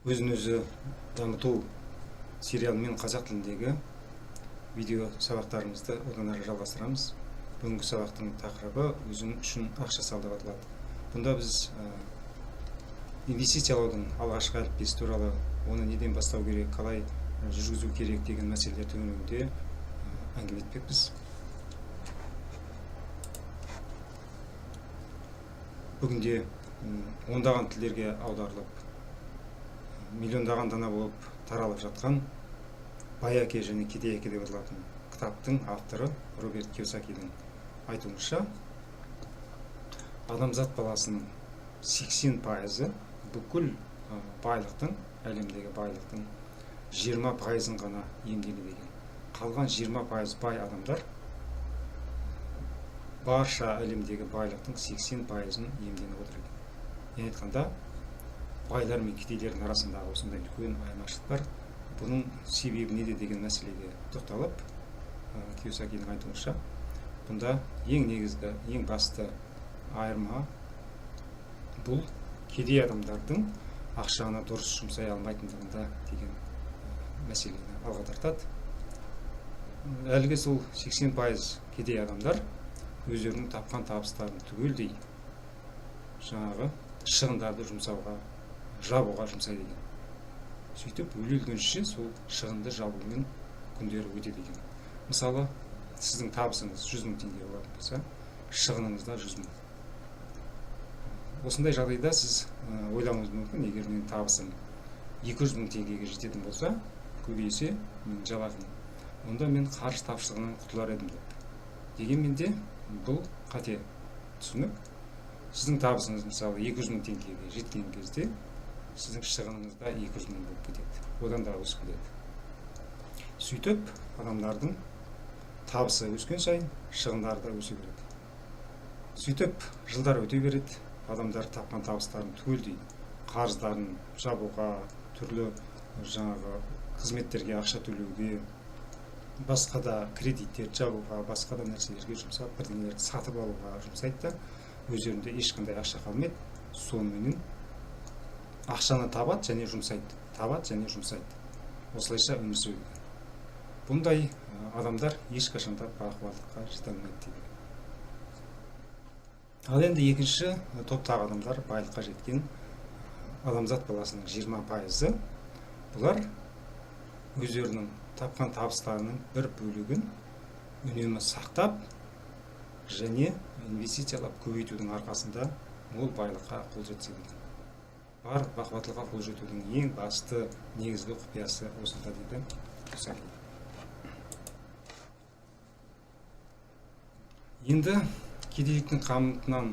өзін өзі дамыту сериалымен қазақ тіліндегі видео сабақтарымызды одан әрі жалғастырамыз. Бүгінгі сабақтың тақырыбы өзің үшін ақша сал деп аталады. Бұнда біз инвестициялаудың алғашқы әліппесі туралы, оны неден бастау керек, қалай жүргізу керек деген мәселелер төңірегінде әңгіме етпекпіз. Бүгінде ондаған тілдерге аударылып, миллиондаған дана болып таралып жатқан Байаке және Кедейяке деп аталатын кітаптың авторы Роберт Кийосакидің айтуынша, адамзат баласының 80% бүкіл байлықтың, әлемдегі байлықтың 20% ғана иемденеді екен. Қалған 20% бай адамдар барша әлемдегі байлықтың 80%-ын иемденіп отыр екен. Яғни айтқанда, байлар мен кедейлердің арасындағы осындай үлкен айырмашылық бар. Бұның себебі неде деген мәселеге тоқталып, Кийосакидің айтуынша, бұнда ең негізгі, ең басты айырма бұл кедей адамдардың ақшаны дұрыс жұмсай алмайтындығында деген мәселені алға тартады. Әлгі сол 80% кедей адамдар өздерінің тапқан табыстарын түгелдей жаңағы шығындарды жұмсауға, жабуға жұмсайды екен. Сөйтіп, өле-өлгенше сол шығынды жабумен күндері өтеді екен. Мысалы, сіздің табысыңыз 100 мың теңге болатын болса, шығыныңызда 100 мың. Осындай жағдайда сіз ойлауыңыз мүмкін, егер менің табысым 200 мың теңгеге жететін болса, көбейсе мен жалақым, онда мен қаржы тапшылығынан құтылар едім деп. Дегенмен де бұл қате түсінік. Сіздің табысыңыз мысалы 200 мың теңгеге жеткен кезде сіздің шығыныңызда 200 мың болып кетеді. Одан да өсіп кетеді. Сөйтіп, адамдардың табысы өскен сайын шығындары да өсе береді. Сөйтіп, жылдар өте береді. Адамдар тапқан табыстарын түгелдей қарыздарын жабуға, түрлі жаңағы қызметтерге ақша төлеуге, басқа да кредиттерді жабуға, басқа да нәрселерге жұмсап, бірдеңелерді сатып алуға жұмсайды да, өздерінде ешқандай ақша қалмайды. Сонымен ақшаны табады және жұмсайды, табады және жұмсайды. Осылайша өмір сүреді. Бұндай адамдар ешқашанда бақуаттылыққа жете алмайды дейді. Ал енді екінші топтағы адамдар, байлыққа жеткен адамзат баласының 20%, бұлар өздерінің тапқан табыстарының бір бөлігін үнемі сақтап және инвестициялап көбейтудің арқасында мол байлыққа қол жеткізеді. Бар бақуаттылыққа қол жетудің ең басты негізгі құпиясы осында дейді Кийосаки. Енді кедейліктің қамытынан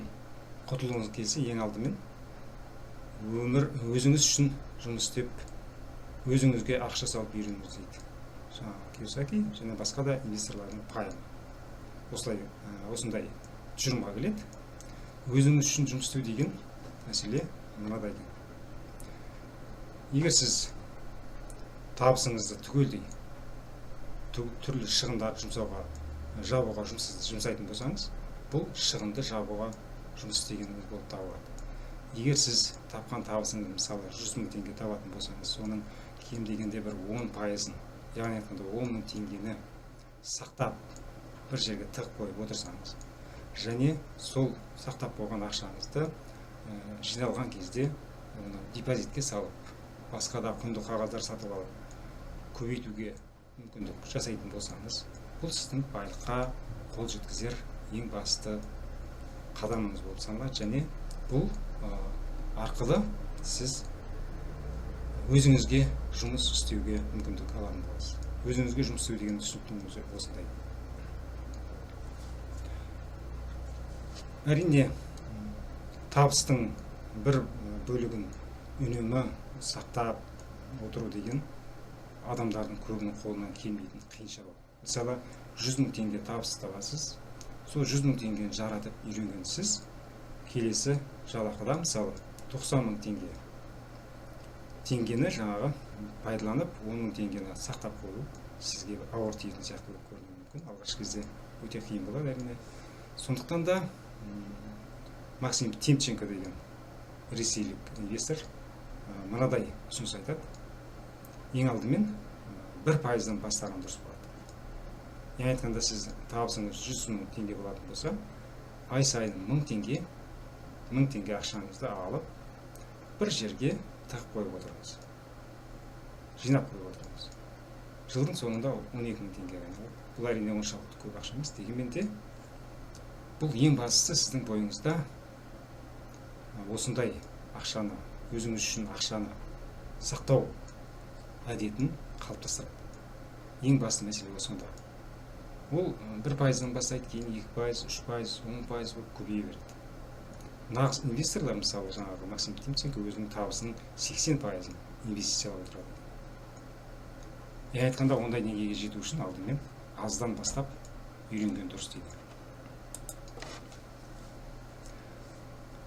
құтылуыңыз келсе, ең алдымен өзіңіз үшін жұмыс істеп, өзіңізге ақша салып үйреніңіз дейді. Кийосаки және басқа да инвесторлардың пайымы. Осындай тұжырымға келеді. Өзіңіз үшін жұмыс істеу деген мәселе мынадай. Егер сіз табысыңызды түгелдей түрлі шығындарды жұмсауға, жабуға жұмсайтын болсаңыз, бұл шығынды жабуға жұмыс істегеніңіз болып табылады. Егер сіз тапқан табысыңыз мысалы 100 мың теңге табатын болсаңыз, соның кем дегенде бір 10%-ын, яғни айтқанда 10 мың теңгені сақтап бір жерге тығып қойып отырсаңыз, және сол сақтап қойған ақшаңызды жиналған кезде оны депозитке салып, басқа да құнды қағаздар сатып алып, көбейтуге мүмкіндік жасайтын болсаңыз, бұл сіздің байлыққа қол жеткізер ең басты қадамыңыз болып саналады, және бұл арқылы сіз өзіңізге жұмыс істеуге мүмкіндік алатын боласыз. Өзіңізге жұмыс істеу деген түсініктің өзі осындай. Әрине, табыстың бір бөлігін үнемі сақтап отыру деген адамдардың көбінің қолынан келмейтін қиын шаруа. Мысалы, 100 мың теңге табыс табасыз, сол 100 мың теңгені жаратып үйренгенсіз, келесі жалақыда мысалы 90 мың теңгені жаңағы пайдаланып, 10 мың теңгені сақтап қою сізге ауыр тиетін сияқты болып көрінуі мүмкін. Алғашқы кезде өте қиын болады әрине. Сондықтан да Максим Тимченко деген ресейлік инвестор мынадай ұсыныс айтады. Ең алдымен 1%-дан бастаған дұрыс болады. Яғни айтқанда сіз табысыңыз 100 мың теңге болатын болса, ай сайын 1000 теңге ақшаңызды алып, бір жерге тығып қойып отырыңыз. Жинап қойып отырыңыз. Жылдың соңында 12 мың теңге айналады. Бұл әрине оншалықты көп ақша емес. Дегенмен де бұл ең бастысы сіздің бойыңызда осындай ақшаны, өзіңіз үшін ақшаны сақтау әдетін қалыптастырады. Ең басты мәселе осында. Ол 1%-дан бастайды, кейін 2%, 3%, 10% болып көбейе береді. Нағыз инвесторлар, мысалы, жаңағы Максим Тимченко өзінің табысының 80%-ын инвестициялап отырады. Яғни айтқанда, ондай деңгейге жету үшін алдымен аздан бастап үйренген дұрыс дейді.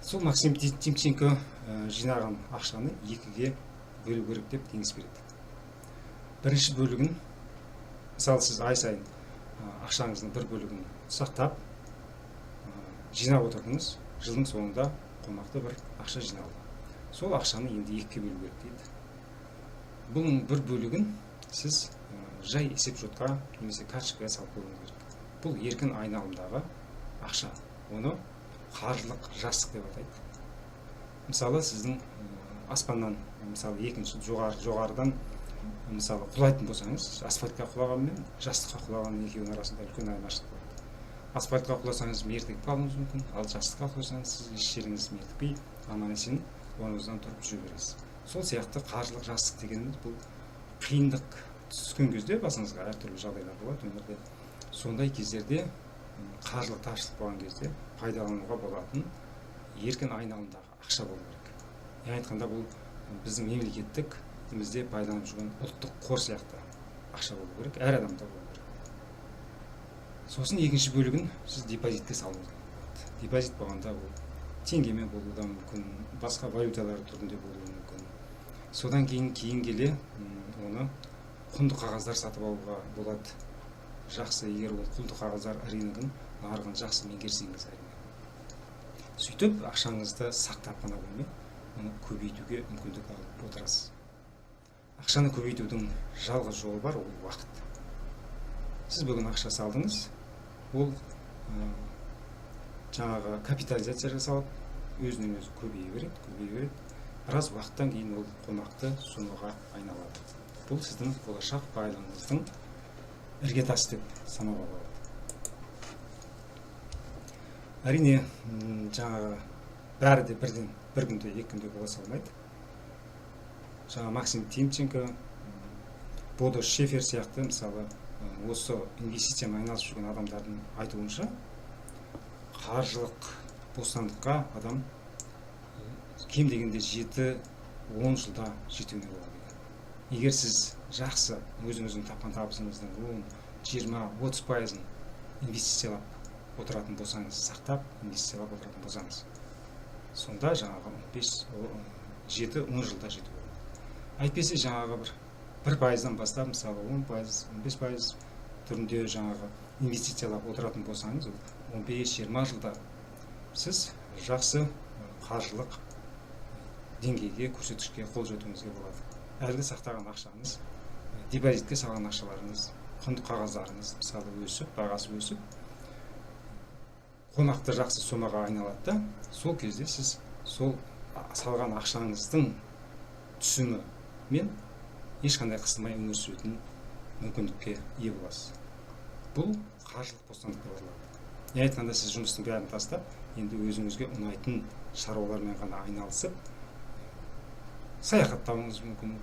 Сол Максим Тимченко жинаған ақшаны 2-ге бөлу керек деп кеңес береді. Бірінші бөлігін, мысалы, сіз ай сайын ақшаңыздың бір бөлігін сақтап, жинап отырдыңыз, жылдың соңында қомақты бір ақша жиналды. Сол ақшаны енді 2-ге бөлу керек дейді. Бұның бір бөлігін сіз жай есеп шотқа немесе карточкаға салып қоюыңыз керек. Бұл еркін айналымдағы ақша. Оны қаржылық жастық деп атайды. Мысалы, сіздің аспаннан, мысалы, екінші жоғарыдан мысалы құлайтын болсаңыз, асфальтқа құлаған мен жастыққа құлаған екеуінің арасында үлкен айырмашылық болады. Асфальтқа құласаңыз мертігіп қалуыңыз мүмкін, ал жастыққа құласаңыз сіз еш жеріңіз мертікпей, аман-есен орныңыздан тұрып жүре бересіз. Сол сияқты қаржылық жастық дегеніміз бұл қиындық түскен кезде басыңызға әртүрлі жағдайлар болады өмірде. Сондай кездерде қаржылық тапшылық болған кезде пайдалануға болатын еркін айналымдағы ақша болу керек. Яғни айтқанда бұл біздің мемлекеттік бізде пайдаланып жүрген ұлттық қор сияқты ақша болу керек, әр адамда болу керек. Сосын екінші бөлігін сіз депозитке салуыңыз керек. Депозит болғанда бұл теңгемен болуы да мүмкін, басқа валюталар түрінде болуы мүмкін. Содан кейін келе оны құнды қағаздар сатып алуға болады. Жақсы, егер ол құнды қағаздар рыногын, нарығын жақсы меңгерсеңіз әрине. Сөйтіп ақшаңызды сақтап қана қоймай, оны көбейтуге мүмкіндік алып отырасыз. Ақшаны көбейтудің жалғыз жолы бар, ол уақыт. Сіз бүгін ақша салдыңыз, ол жаңағы капитализация жасалып, өзінен өзі көбейе береді. Біраз уақыттан кейін ол қомақты сомаға айналады. Бұл сіздің болашақ байлығыңыздың іргетасы деп санауға болады. Әрине, жаңағы бәрі де бір күнде, екі күнде бола салмайды. Жаңа Максим Тимченко, Бодо Шефер сияқты, мысалы, осы инвестициямен айналысып жүрген адамдардың айтуынша, қаржылық бостандыққа адам кем дегенде 7-10 жылда жетуіне болады. Егер сіз жақсы өзіңіздің тапқан табысыңыздың 10-20-30%-ын инвестициялап отыратын болсаңыз, сақтап инвестициялап отыратын болсаңыз, сонда жаңағы 7-10 жылда жету болады. Әйтпесе жаңағы 1%-дан бастап, мысалы 10%, 15% түрінде жаңағы инвестициялап отыратын болсаңыз, 15-20 жылда сіз жақсы қаржылық деңгейге, көрсеткішке қол жетуіңізге болады. Әлгі сақтаған ақшаңыз, депозитке салған ақшаларыңыз, құнды қағаздарыңыз мысалы өсіп, бағасы өсіп, қомақты жақсы сомаға айналады да, сол кезде сіз сол салған ақшаңыздың түсімі мен ешқандай қысылмай өмір сүретін мүмкіндікке ие боласыз. Бұл қаржылық бостандық деп аталады. Не айтқанда, сіз жұмыстың бәрін тастап, енді өзіңізге ұнайтын шаруалармен ғана айналысып, саяхаттауыңыз мүмкін,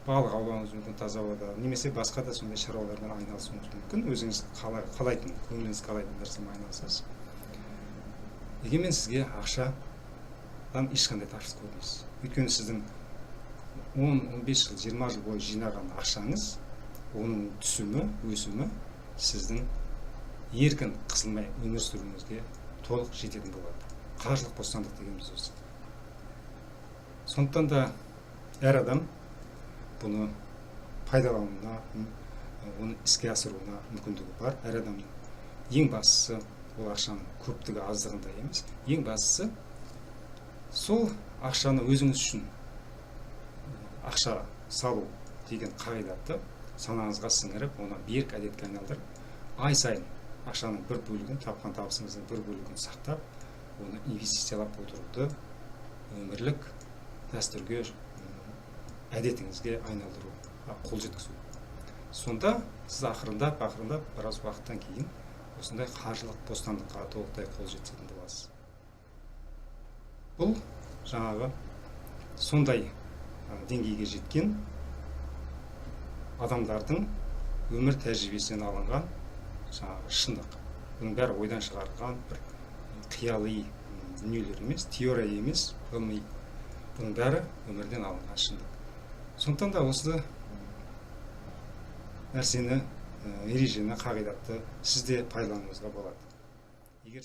балық аулауыңыз мүмкін таза ауада, немесе басқа да сондай шаруалармен айналысуыңыз мүмкін, өзіңіз қалайтын, көңіліңіз қалайтын нәрсемен айналысасыз. Дегенмен сізге ақшадан ешқандай тапшылық көрмейсіз. Өйткені сіздің 10-15 жыл, 20 жыл бойы жинаған ақшаңыз, оның түсімі, өсімі сіздің еркін қысылмай өмір сүруіңізге толық жететін болады. Қаржылық бостандық дегеніміз осы. Сондықтан да әр адам бұны пайдалануына, оны іске асыруына мүмкіндігі бар. Әр адамның ең бастысы ол ақшаның көптігі аздығында емес. Ең бастысы сол ақшаны өзіңіз үшін ақша салу деген қағидатты санаңызға сіңіріп, оны берік әдетке айналдырып, ай сайын ақшаның бір бөлігін, тапқан табысыңыздың бір бөлігін сақтап, оны инвестициялап отыруды өмірлік дәстүрге, әдетіңізге айналдыруға қол жеткізу. Сонда сіз ақырындап біраз уақыттан кейін осындай қаржылық бостандыққа толықтай қол жеткізетін боласыз. Бұл жаңағы сондай деңгейге жеткен адамдардың өмір тәжірибесінен алынған жаңағы шындық. Бұның бәрі ойдан шығарылған бір қияли дүниелер емес, теория емес, ғылыми. Бұның бәрі өмірден алынған шындық. Сондықтан да осы нәрсені, ережені, қағидатты сізде пайдалануыңызға болады. Егер